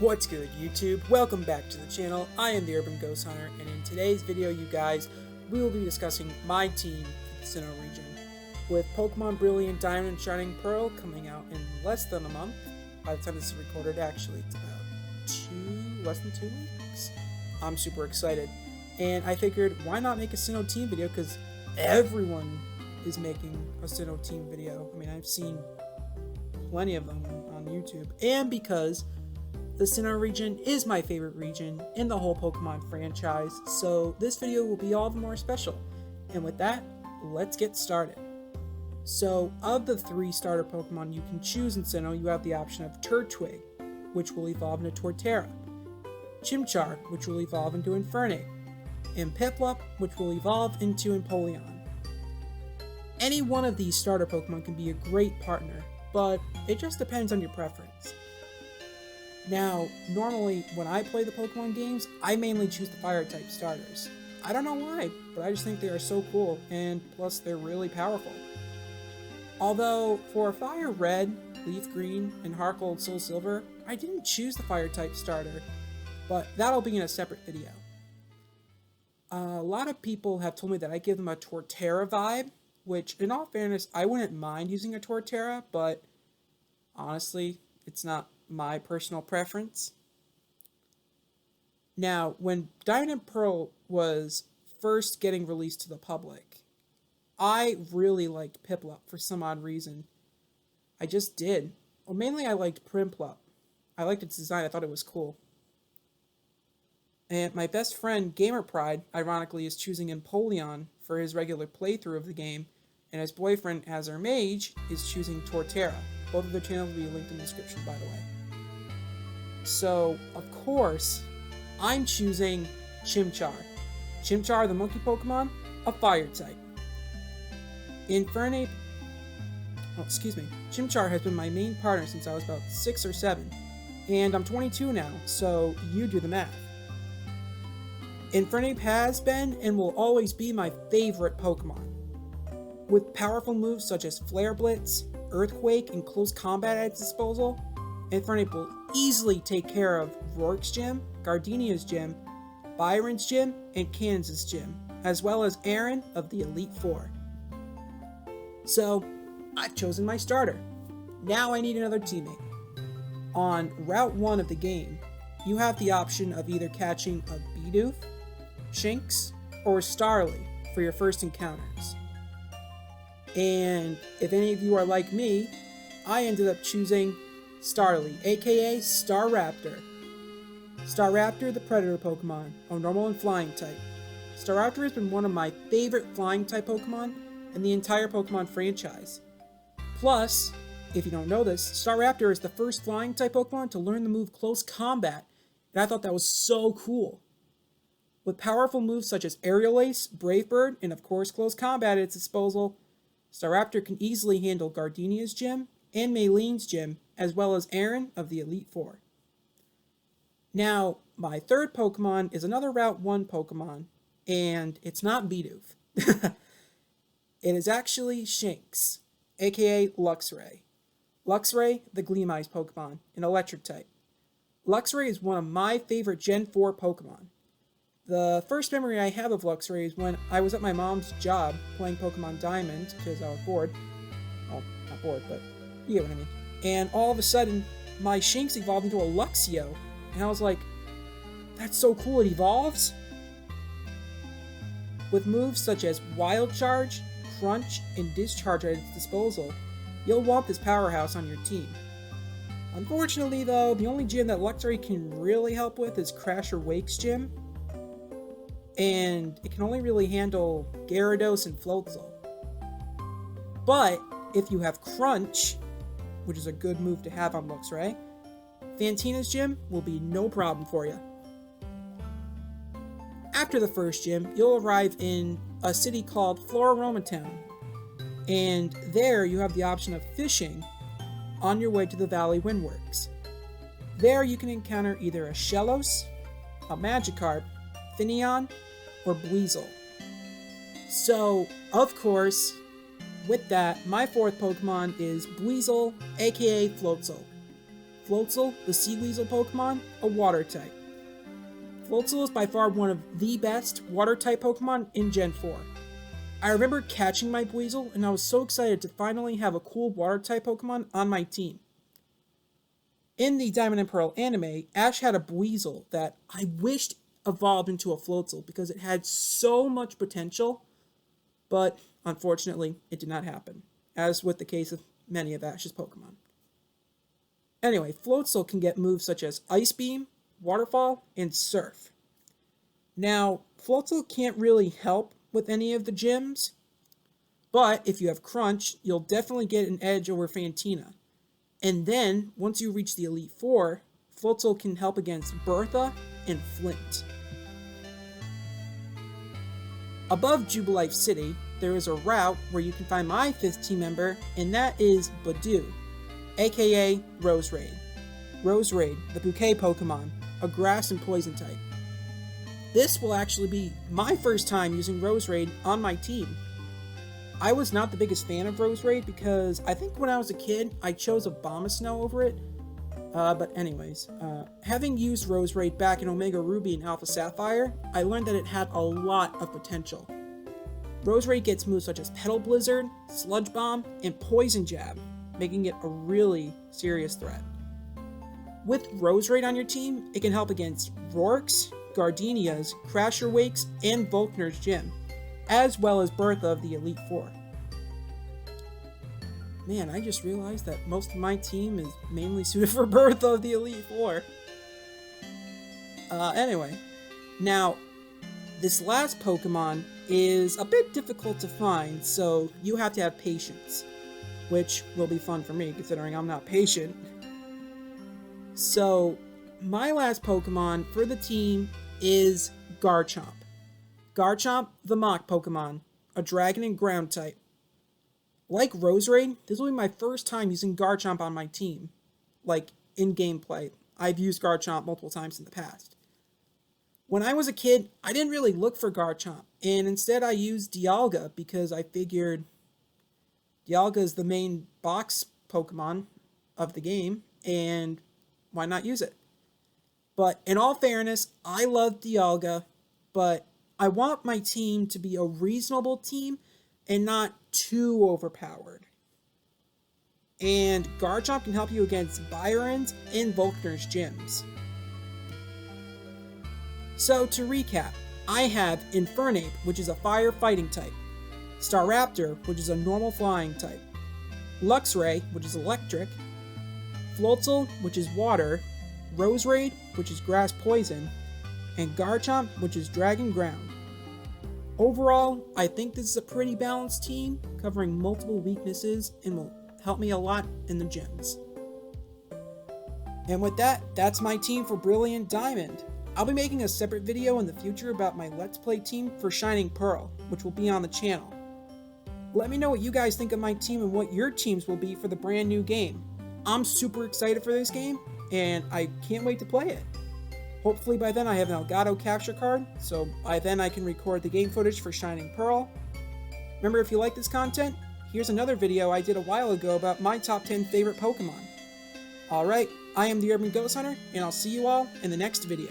What's good, YouTube? Welcome back to the channel. I am the Urban Ghost Hunter, and in today's video, you guys, we will be discussing my team for the Sinnoh region. With Pokemon Brilliant Diamond and Shining Pearl coming out in less than a month, by the time this is recorded, actually, it's about less than 2 weeks. I'm super excited, and I figured, why not make a Sinnoh team video, because everyone is making a Sinnoh team video. I mean, I've seen plenty of them on YouTube, and because the Sinnoh region is my favorite region in the whole Pokemon franchise, so this video will be all the more special. And with that, let's get started. So, of the 3 starter Pokemon you can choose in Sinnoh, you have the option of Turtwig, which will evolve into Torterra, Chimchar, which will evolve into Infernape, and Piplup, which will evolve into Empoleon. Any one of these starter Pokemon can be a great partner, but it just depends on your preference. Now, normally when I play the Pokemon games, I mainly choose the Fire-type starters. I don't know why, but I just think they are so cool, and plus they're really powerful. Although, for Fire Red, Leaf Green, and Heart Gold Soul Silver, I didn't choose the Fire-type starter, but that'll be in a separate video. A lot of people have told me that I give them a Torterra vibe, which, in all fairness, I wouldn't mind using a Torterra, but honestly, it's not my personal preference. Now, when Diamond and Pearl was first getting released to the public, I really liked Piplup for some odd reason. I just did. Well, mainly I liked Primplup. I liked its design, I thought it was cool. And my best friend, Gamer Pride, ironically, is choosing Empoleon for his regular playthrough of the game, and his boyfriend, Azure Mage, is choosing Torterra. Both of their channels will be linked in the description, by the way. So, of course, I'm choosing Chimchar. Chimchar, the monkey Pokemon, a fire type. Chimchar has been my main partner since I was about 6 or 7, and I'm 22 now, so you do the math. Infernape has been and will always be my favorite Pokemon. With powerful moves such as Flare Blitz, Earthquake, and close combat at its disposal, Infernape will easily take care of Rourke's gym, Gardenia's gym, Byron's gym, and Kansas' gym, as well as Aaron of the Elite Four. So, I've chosen my starter. Now I need another teammate. On Route 1 of the game, you have the option of either catching a Bidoof, Shinx, or Starly for your first encounters. And if any of you are like me, I ended up choosing Starly, aka Staraptor. Staraptor, the Predator Pokemon, a normal and flying type. Staraptor has been one of my favorite flying type Pokemon in the entire Pokemon franchise. Plus, if you don't know this, Staraptor is the first flying type Pokemon to learn the move Close Combat, and I thought that was so cool. With powerful moves such as Aerial Ace, Brave Bird, and of course Close Combat at its disposal, Staraptor can easily handle Gardenia's gym and Maylene's gym, as well as Aaron of the Elite Four. Now, my third Pokemon is another Route 1 Pokemon, and it's not Bidoof. It is actually Shinx, aka Luxray. Luxray, the Gleam Eyes Pokemon, an electric type. Luxray is one of my favorite Gen 4 Pokemon. The first memory I have of Luxray is when I was at my mom's job playing Pokemon Diamond, because I was bored. Well, not bored, but you get what I mean. And all of a sudden, my Shinx evolved into a Luxio, and I was like, that's so cool, it evolves? With moves such as Wild Charge, Crunch, and Discharge at its disposal, you'll want this powerhouse on your team. Unfortunately though, the only gym that Luxray can really help with is Crasher Wake's gym, and it can only really handle Gyarados and Floatzel. But if you have Crunch, which is a good move to have on Luxray, Fantina's gym will be no problem for you. After the first gym, you'll arrive in a city called Floraroma Town, and there you have the option of fishing on your way to the Valley Windworks. There you can encounter either a Shellos, a Magikarp, Finneon, or Buizel. So, of course, with that, my fourth Pokemon is Buizel, aka Floatzel. Floatzel, the Sea Weasel Pokemon, a Water type. Floatzel is by far one of the best Water type Pokemon in Gen 4. I remember catching my Weasel and I was so excited to finally have a cool Water type Pokemon on my team. In the Diamond and Pearl anime, Ash had a Weasel that I wished evolved into a Floatzel because it had so much potential, but unfortunately it did not happen, as with the case of many of Ash's Pokemon. Anyway, Floatzel can get moves such as Ice Beam, Waterfall, and Surf. Now, Floatzel can't really help with any of the gyms, but if you have Crunch, you'll definitely get an edge over Fantina. And then, once you reach the Elite Four, Floatzel can help against Bertha and Flint. Above Jubilife City, there is a route where you can find my 5th team member, and that is Badoo, aka Roserade. Roserade, the Bouquet Pokemon, a grass and poison type. This will actually be my first time using Roserade on my team. I was not the biggest fan of Roserade because I think when I was a kid, I chose Abomasnow over it. But anyways, having used Roserade back in Omega Ruby and Alpha Sapphire, I learned that it had a lot of potential. Roserade gets moves such as Petal Blizzard, Sludge Bomb, and Poison Jab, making it a really serious threat. With Roserade on your team, it can help against Rorks, Gardenias, Crasher Wakes, and Volkner's Gym, as well as Bertha of the Elite Four. Man, I just realized that most of my team is mainly suited for Bertha of the Elite Four. Anyway, now, this last Pokemon is a bit difficult to find, so you have to have patience, which will be fun for me considering I'm not patient. So, my last Pokemon for the team is Garchomp. Garchomp, the Mach Pokemon, a Dragon and Ground type. Like Roserade, this will be my first time using Garchomp on my team. Like, in gameplay. I've used Garchomp multiple times in the past. When I was a kid, I didn't really look for Garchomp, and instead I used Dialga because I figured Dialga is the main box Pokemon of the game, and why not use it? But in all fairness, I love Dialga, but I want my team to be a reasonable team and not too overpowered. And Garchomp can help you against Byron's and Volkner's gyms. So to recap, I have Infernape, which is a fire fighting type, Staraptor, which is a normal flying type, Luxray, which is electric, Floatzel, which is water, Roserade, which is grass poison, and Garchomp, which is dragon ground. Overall, I think this is a pretty balanced team, covering multiple weaknesses and will help me a lot in the gyms. And with that, that's my team for Brilliant Diamond. I'll be making a separate video in the future about my Let's Play team for Shining Pearl, which will be on the channel. Let me know what you guys think of my team and what your teams will be for the brand new game. I'm super excited for this game, and I can't wait to play it. Hopefully by then I have an Elgato capture card, so by then I can record the game footage for Shining Pearl. Remember, if you like this content, here's another video I did a while ago about my top 10 favorite Pokemon. Alright, I am the Urban Ghost Hunter, and I'll see you all in the next video.